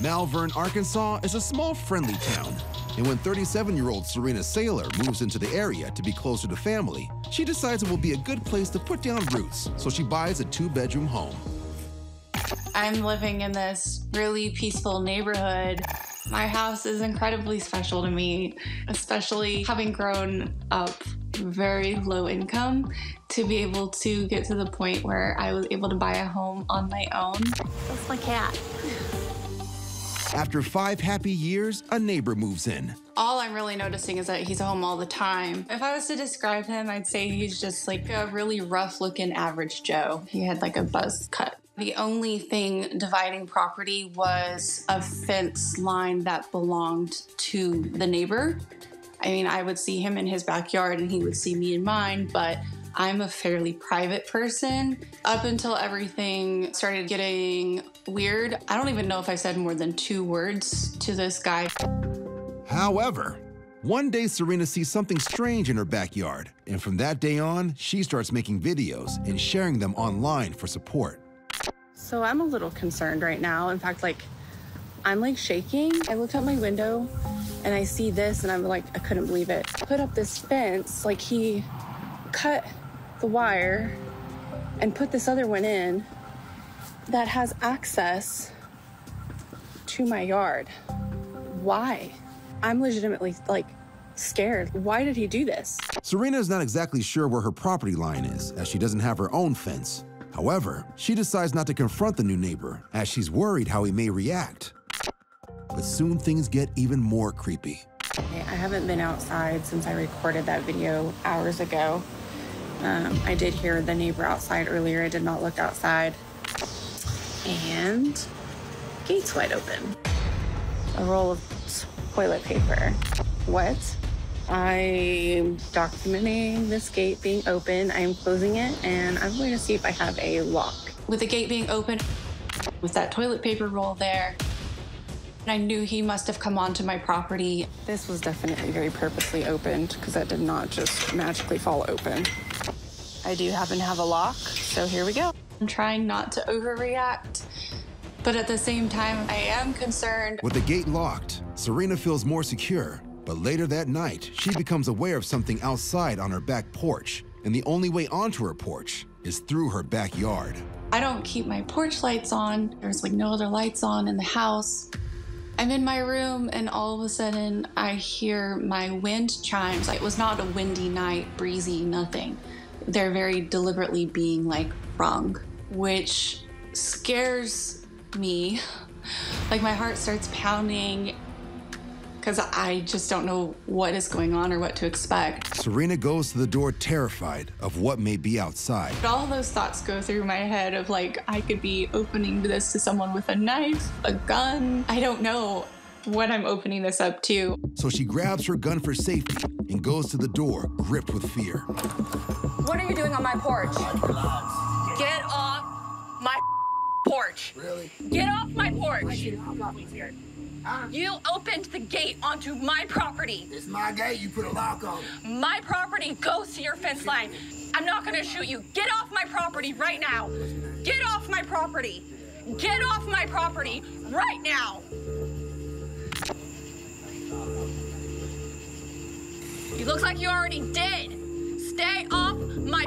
Malvern, Arkansas is a small, friendly town. And when 37-year-old Serena Saylor moves into the area to be closer to family, she decides it will be a good place to put down roots, so she buys a 2-bedroom home. I'm living in this really peaceful neighborhood. My house is incredibly special to me, especially having grown up very low income, to be able to get to the point where I was able to buy a home on my own. That's my cat. After 5 happy years, a neighbor moves in. All I'm really noticing is that he's home all the time. If I was to describe him, I'd say he's just like a really rough-looking average Joe. He had like a buzz cut. The only thing dividing property was a fence line that belonged to the neighbor. I mean, I would see him in his backyard and he would see me in mine, but I'm a fairly private person. Up until everything started getting weird, I don't even know if I said more than 2 words to this guy. However, one day Serena sees something strange in her backyard, and from that day on, she starts making videos and sharing them online for support. So I'm a little concerned right now. In fact, I'm shaking. I looked out my window and I see this and I'm like, I couldn't believe it. Put up this fence, he cut the wire and put this other one in that has access to my yard. Why? I'm legitimately scared. Why did he do this? Serena is not exactly sure where her property line is, as she doesn't have her own fence. However, she decides not to confront the new neighbor, as she's worried how he may react. But soon things get even more creepy. I haven't been outside since I recorded that video hours ago. I did hear the neighbor outside earlier. I did not look outside. And gate's wide open. A roll of toilet paper. What? I'm documenting this gate being open. I'm closing it, and I'm going to see if I have a lock. With the gate being open, with that toilet paper roll there, I knew he must have come onto my property. This was definitely very purposely opened, because that did not just magically fall open. I do happen to have a lock, so here we go. I'm trying not to overreact, but at the same time, I am concerned. With the gate locked, Serena feels more secure. But later that night, she becomes aware of something outside on her back porch, and the only way onto her porch is through her backyard. I don't keep my porch lights on. There's no other lights on in the house. I'm in my room, and all of a sudden, I hear my wind chimes. It was not a windy night, breezy, nothing. They're very deliberately being rung, which scares me. My heart starts pounding, because I just don't know what is going on or what to expect. Serena goes to the door terrified of what may be outside. All those thoughts go through my head of I could be opening this to someone with a knife, a gun. I don't know what I'm opening this up to. So she grabs her gun for safety and goes to the door, gripped with fear. What are you doing on my porch? Get off my porch. Really? Get off my porch. I'm not scared. You opened the gate onto my property. It's my gate. You put a lock on it. My property goes to your fence line. I'm not gonna shoot you. Get off my property right now. Get off my property. Get off my property right now. You look like you already did. Stay off my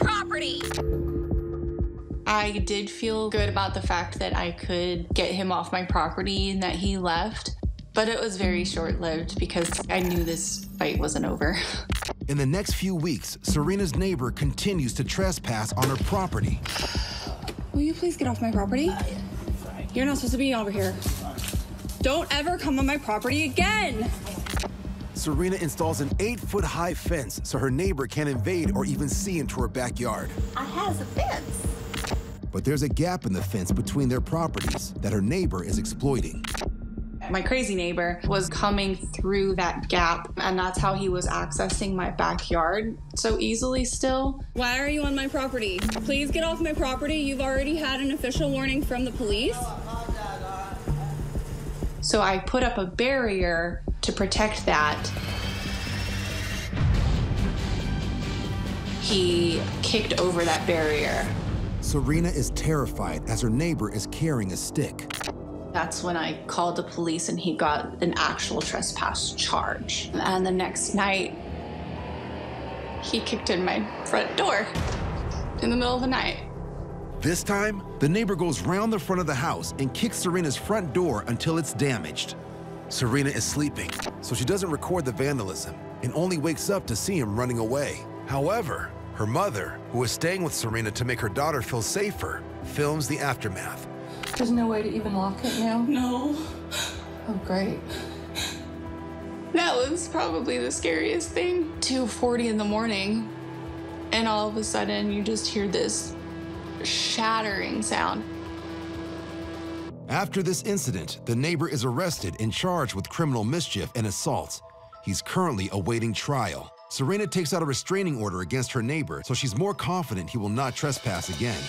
property. I did feel good about the fact that I could get him off my property and that he left, but it was very short-lived because I knew this fight wasn't over. In the next few weeks, Serena's neighbor continues to trespass on her property. Will you please get off my property? You're not supposed to be over here. Don't ever come on my property again! Serena installs an 8-foot-high fence so her neighbor can't invade or even see into her backyard. I has a fence. But there's a gap in the fence between their properties that her neighbor is exploiting. My crazy neighbor was coming through that gap, and that's how he was accessing my backyard so easily still. Why are you on my property? Please get off my property. You've already had an official warning from the police. So I put up a barrier to protect that. He kicked over that barrier. Serena is terrified as her neighbor is carrying a stick. That's when I called the police and he got an actual trespass charge. And the next night, he kicked in my front door in the middle of the night. This time, the neighbor goes round the front of the house and kicks Serena's front door until it's damaged. Serena is sleeping, so she doesn't record the vandalism and only wakes up to see him running away. However, her mother, who is staying with Serena to make her daughter feel safer, films the aftermath. There's no way to even lock it now? No. Oh, great. That was probably the scariest thing. 2:40 in the morning, and all of a sudden you just hear this shattering sound. After this incident, the neighbor is arrested and charged with criminal mischief and assault. He's currently awaiting trial. Serena takes out a restraining order against her neighbor, so she's more confident he will not trespass again.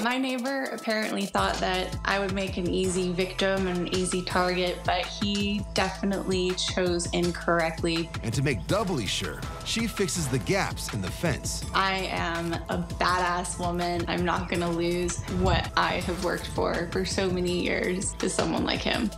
My neighbor apparently thought that I would make an easy victim and an easy target, but he definitely chose incorrectly. And to make doubly sure, she fixes the gaps in the fence. I am a badass woman. I'm not gonna lose what I have worked for so many years to someone like him.